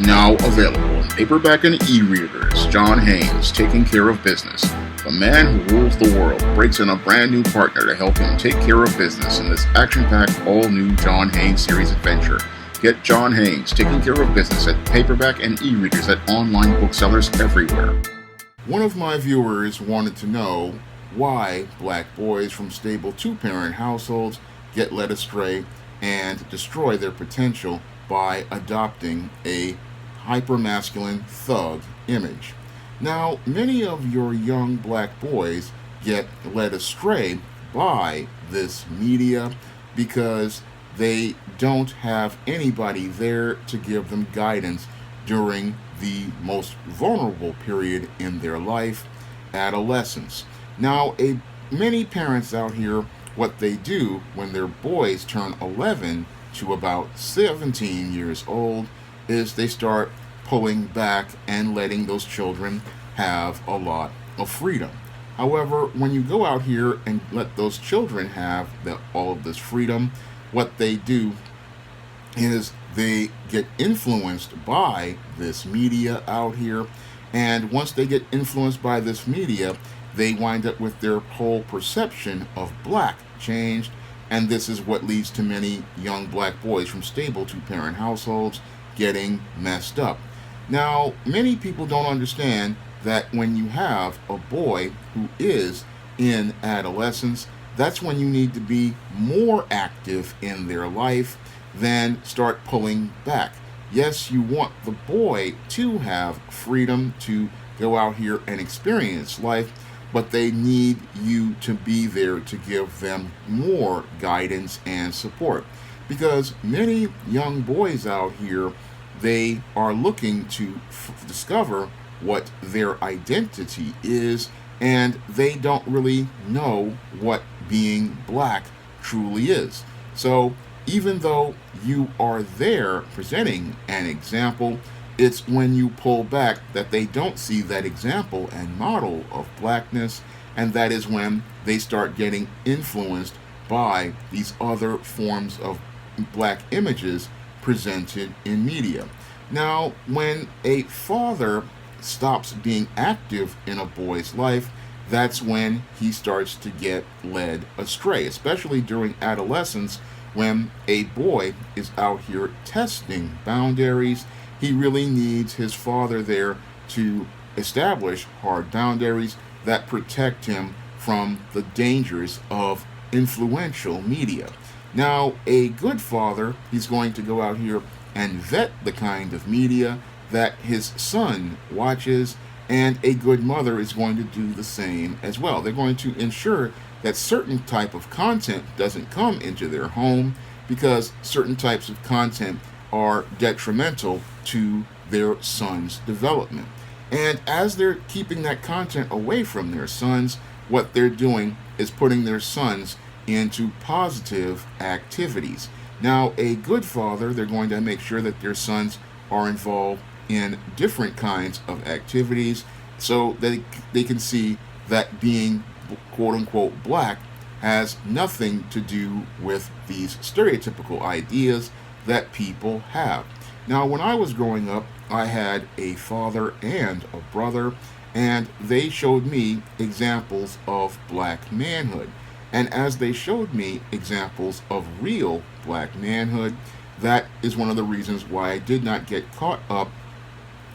Now available in paperback and e-readers, John Haynes, Taking Care of Business. The man who rules the world breaks in a brand new partner to help him take care of business in this action-packed, all-new John Haynes series adventure. Get John Haynes, Taking Care of Business at paperback and e-readers at online booksellers everywhere. One of my viewers wanted to know why black boys from stable two-parent households get led astray and destroy their potential by adopting a hypermasculine thug image. Now, many of your young black boys get led astray by this media because they don't have anybody there to give them guidance during the most vulnerable period in their life, adolescence. Now, many parents out here, what they do when their boys turn 11 to about 17 years old is they start pulling back and letting those children have a lot of freedom. However, when you go out here and let those children have all of this freedom, what they do is they get influenced by this media out here, and once they get influenced by this media, they wind up with their whole perception of black changed, and this is what leads to many young black boys from stable two-parent households getting messed up. Now, many people don't understand that when you have a boy who is in adolescence, that's when you need to be more active in their life than start pulling back. Yes, you want the boy to have freedom to go out here and experience life, but they need you to be there to give them more guidance and support. Because many young boys out here, they are looking to discover what their identity is, and they don't really know what being black truly is. So even though you are there presenting an example, it's when you pull back that they don't see that example and model of blackness, and that is when they start getting influenced by these other forms of black images presented in media. Now, when a father stops being active in a boy's life, that's when he starts to get led astray, especially during adolescence when a boy is out here testing boundaries. He really needs his father there to establish hard boundaries that protect him from the dangers of influential media. Now, a good father, he's going to go out here and vet the kind of media that his son watches, and a good mother is going to do the same as well. They're going to ensure that certain type of content doesn't come into their home because certain types of content are detrimental to their son's development. And as they're keeping that content away from their sons, what they're doing is putting their sons into positive activities. Now, a good father, they're going to make sure that their sons are involved in different kinds of activities so that they can see that being quote-unquote black has nothing to do with these stereotypical ideas that people have. Now, when I was growing up, I had a father and a brother, and they showed me examples of black manhood. And as they showed me examples of real black manhood, that is one of the reasons why I did not get caught up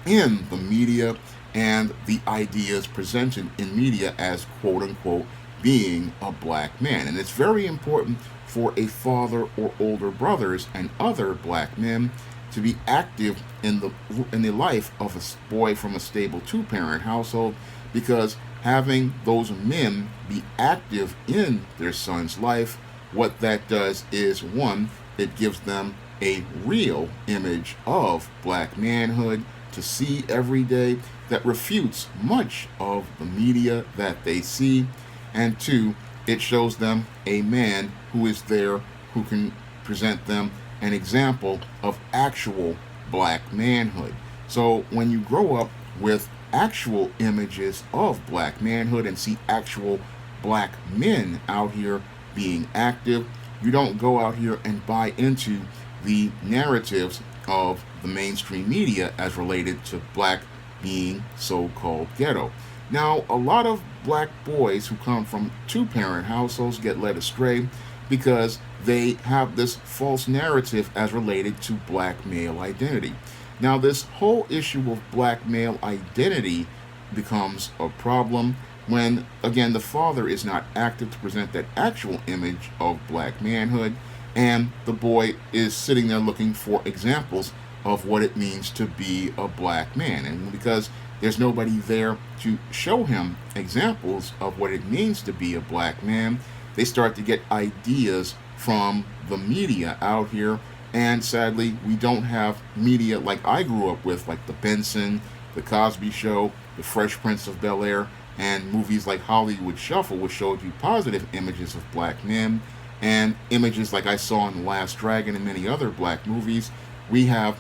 in the media and the ideas presented in media as quote-unquote being a black man. And it's very important for a father or older brothers and other black men to be active in the life of a boy from a stable two-parent household, because having those men be active in their son's life, what that does is, one, it gives them a real image of black manhood to see every day that refutes much of the media that they see, and two, it shows them a man who is there who can present them an example of actual black manhood. So when you grow up with actual images of black manhood and see actual black men out here being active, you don't go out here and buy into the narratives of the mainstream media as related to black being so-called ghetto. Now, a lot of black boys who come from two-parent households get led astray because they have this false narrative as related to black male identity. Now, this whole issue of black male identity becomes a problem when, again, the father is not active to present that actual image of black manhood, and the boy is sitting there looking for examples of what it means to be a black man. And because there's nobody there to show him examples of what it means to be a black man, they start to get ideas from the media out here. And sadly, we don't have media like I grew up with, like The Benson, The Cosby Show, The Fresh Prince of Bel-Air, and movies like Hollywood Shuffle, which showed you positive images of black men, and images like I saw in The Last Dragon and many other black movies. We have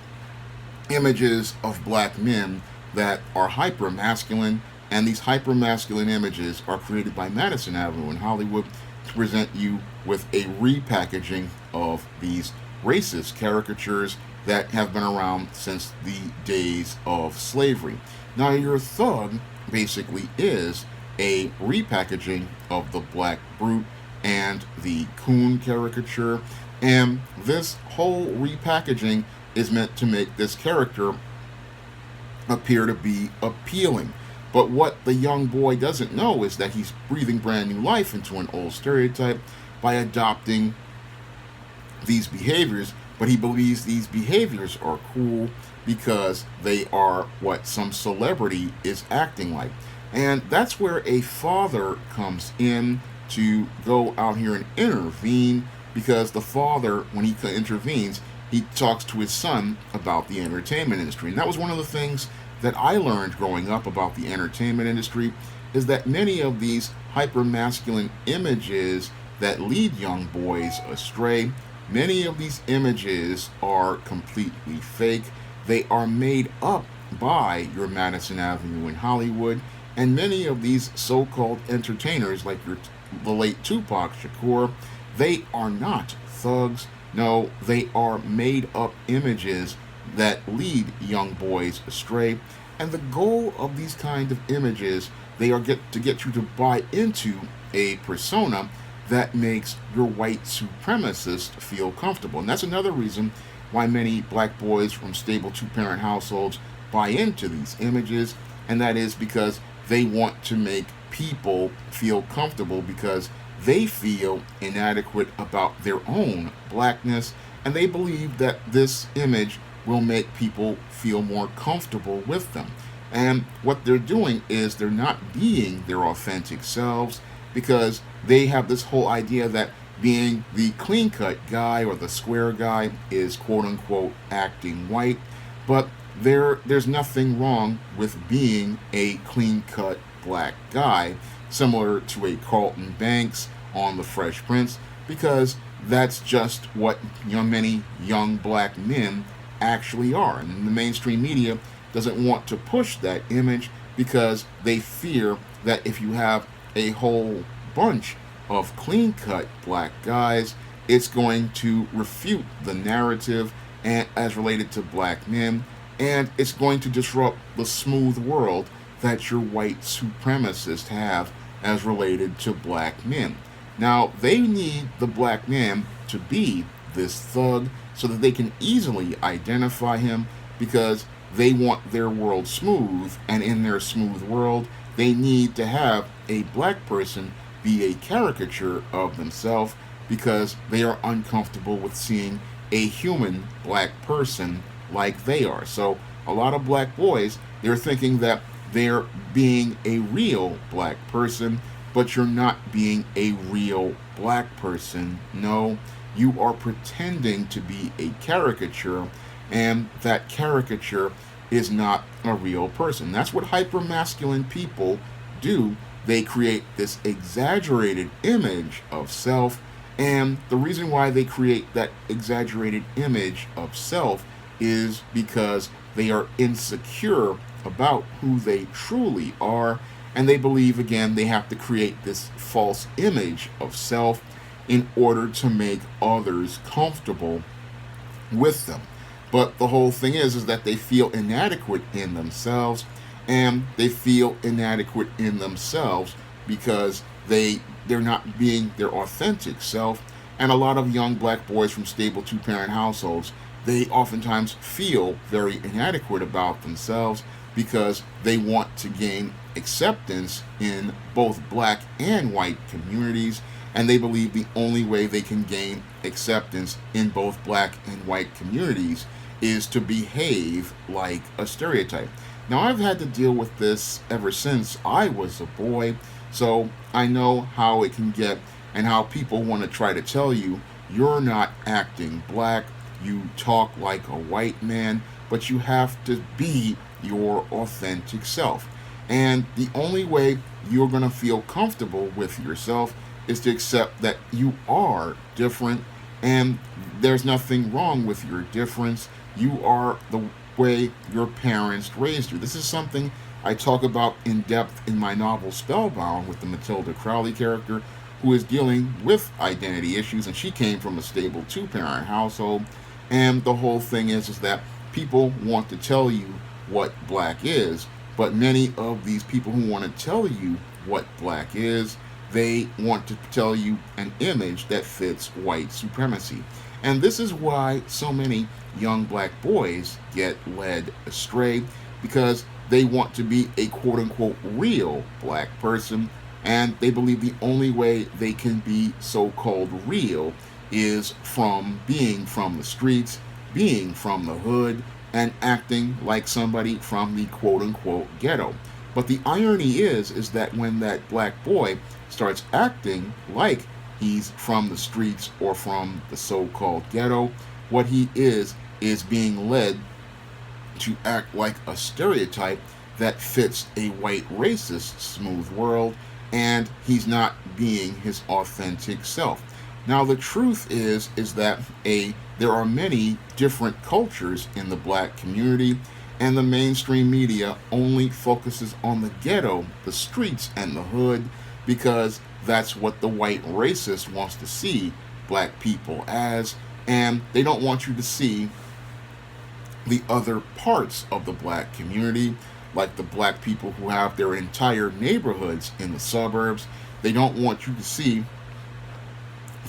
images of black men that are hyper masculine, and these hyper masculine images are created by Madison Avenue in Hollywood to present you with a repackaging of these racist caricatures that have been around since the days of slavery. Now, your thug basically is a repackaging of the black brute and the coon caricature, and this whole repackaging is meant to make this character appear to be appealing. But what the young boy doesn't know is that he's breathing brand new life into an old stereotype by adopting these behaviors, but he believes these behaviors are cool because they are what some celebrity is acting like. And that's where a father comes in to go out here and intervene, because the father, when he intervenes, he talks to his son about the entertainment industry. And that was one of the things that I learned growing up about the entertainment industry, is that many of these hyper-masculine images that lead young boys astray, many of these images are completely fake. They are made up by your Madison Avenue in Hollywood, and many of these so-called entertainers, like the late Tupac Shakur, they are not thugs. No, they are made up images that lead young boys astray. And the goal of these kind of images, they are to get you to buy into a persona that makes your white supremacist feel comfortable. And that's another reason why many black boys from stable two-parent households buy into these images, and that is because they want to make people feel comfortable, because they feel inadequate about their own blackness, and they believe that this image will make people feel more comfortable with them. And what they're doing is they're not being their authentic selves, because they have this whole idea that being the clean-cut guy or the square guy is quote-unquote acting white. But there's nothing wrong with being a clean-cut black guy, similar to a Carlton Banks on The Fresh Prince, because that's just what many young black men actually are. And the mainstream media doesn't want to push that image, because they fear that if you have a whole bunch of clean-cut black guys, it's going to refute the narrative and as related to black men, and it's going to disrupt the smooth world that your white supremacists have as related to black men. Now, they need the black man to be this thug so that they can easily identify him, because they want their world smooth, and in their smooth world, they need to have a black person be a caricature of themselves, because they are uncomfortable with seeing a human black person like they are. So a lot of black boys, they're thinking that they're being a real black person, but you're not being a real black person. No, you are pretending to be a caricature, and that caricature is not a real person. That's what hypermasculine people do. They create this exaggerated image of self, and the reason why they create that exaggerated image of self is because they are insecure about who they truly are, and they believe, again, they have to create this false image of self in order to make others comfortable with them. But the whole thing is that they feel inadequate in themselves, and they feel inadequate in themselves because they're not being their authentic self. And a lot of young black boys from stable two-parent households, they oftentimes feel very inadequate about themselves because they want to gain acceptance in both black and white communities, and they believe the only way they can gain acceptance in both black and white communities is to behave like a stereotype. Now, I've had to deal with this ever since I was a boy, so I know how it can get and how people want to try to tell you you're not acting black, you talk like a white man, but you have to be your authentic self. And the only way you're going to feel comfortable with yourself is to accept that you are different, and there's nothing wrong with your difference. You are the way your parents raised you. This is something I talk about in depth in my novel Spellbound with the Matilda Crowley character, who is dealing with identity issues, and she came from a stable two-parent household. And the whole thing is that people want to tell you what black is, but many of these people who want to tell you what black is, they want to tell you an image that fits white supremacy. And this is why so many young black boys get led astray, because they want to be a quote unquote real black person, and they believe the only way they can be so called real is from being from the streets, being from the hood, and acting like somebody from the quote unquote ghetto. But the irony is that when that black boy starts acting like he's from the streets or from the so-called ghetto, what he is being led to act like a stereotype that fits a white racist smooth world, and he's not being his authentic self. Now the truth is that there are many different cultures in the black community, and the mainstream media only focuses on the ghetto, the streets, and the hood, because that's what the white racist wants to see black people as, and they don't want you to see the other parts of the black community, like the black people who have their entire neighborhoods in the suburbs. They don't want you to see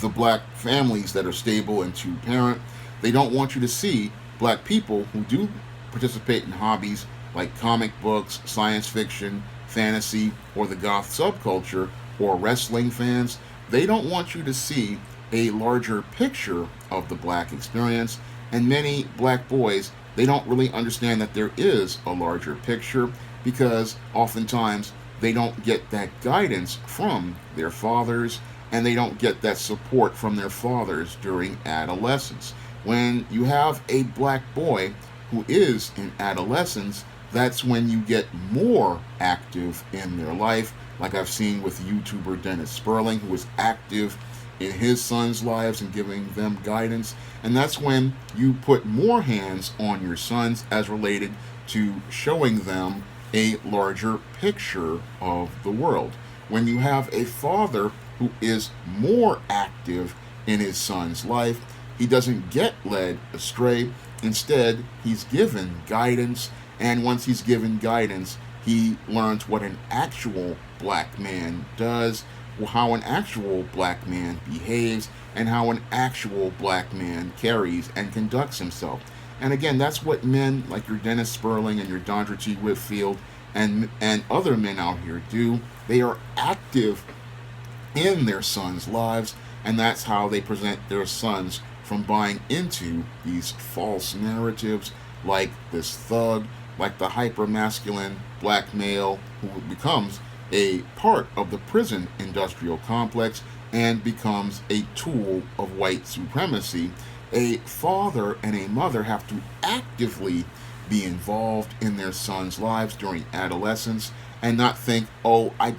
the black families that are stable and two-parent. They don't want you to see black people who do participate in hobbies like comic books, science fiction, fantasy, or the goth subculture, or wrestling fans. They don't want you to see a larger picture of the black experience, and many black boys, they don't really understand that there is a larger picture, because oftentimes they don't get that guidance from their fathers, and they don't get that support from their fathers during adolescence. When you have a black boy who is in adolescence, that's when you get more active in their life, like I've seen with YouTuber Dennis Sperling, who is active in his sons' lives and giving them guidance. And that's when you put more hands on your sons as related to showing them a larger picture of the world. When you have a father who is more active in his son's life, he doesn't get led astray. Instead, he's given guidance, and once he's given guidance, he learns what an actual black man does, how an actual black man behaves, and how an actual black man carries and conducts himself. And again, that's what men like your Dennis Sperling and your Dondra T. Whitfield and other men out here do. They are active in their sons' lives, and that's how they present their sons from buying into these false narratives like this thug, like the hyper-masculine black male who becomes a part of the prison industrial complex and becomes a tool of white supremacy. A father and a mother have to actively be involved in their sons' lives during adolescence and not think,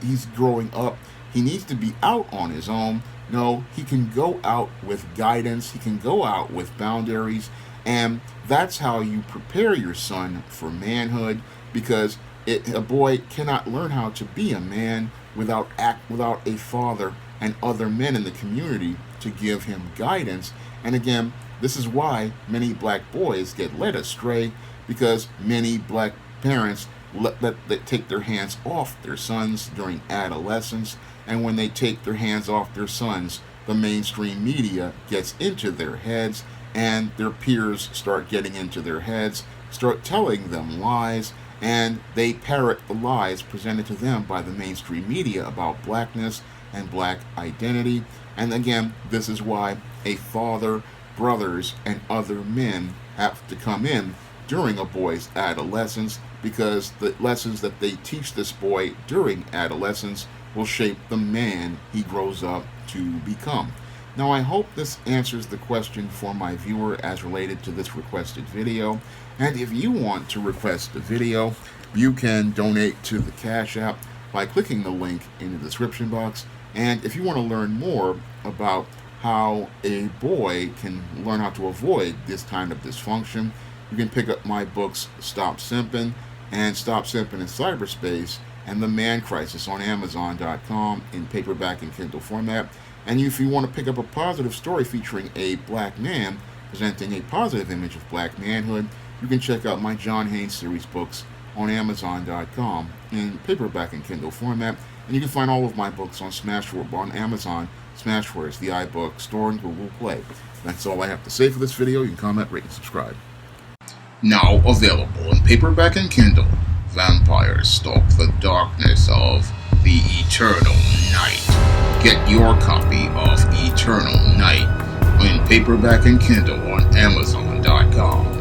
he's growing up, he needs to be out on his own. No, he can go out with guidance, he can go out with boundaries, and that's how you prepare your son for manhood, because a boy cannot learn how to be a man without a father and other men in the community to give him guidance. And again, this is why many black boys get led astray, because many black parents let take their hands off their sons during adolescence. And when they take their hands off their sons, the mainstream media gets into their heads, and their peers start getting into their heads, start telling them lies, and they parrot the lies presented to them by the mainstream media about blackness and black identity. And again, this is why a father, brothers, and other men have to come in during a boy's adolescence, because the lessons that they teach this boy during adolescence will shape the man he grows up to become. Now, I hope this answers the question for my viewer as related to this requested video. And if you want to request a video, you can donate to the Cash App by clicking the link in the description box. And if you want to learn more about how a boy can learn how to avoid this kind of dysfunction, you can pick up my books, Stop Simping and Stop Simping in Cyberspace, and The Man Crisis on Amazon.com in paperback and Kindle format. And if you want to pick up a positive story featuring a black man presenting a positive image of black manhood, you can check out my John Haynes series books on Amazon.com in paperback and Kindle format. And you can find all of my books on Smashword on Amazon, Smashwords, the iBook Store, and Google Play. That's all I have to say for this video. You can comment, rate, and subscribe. Now available in paperback and Kindle, Vampires Stalk the Darkness of the Eternal Night. Get your copy of Eternal Night in paperback and Kindle on Amazon.com.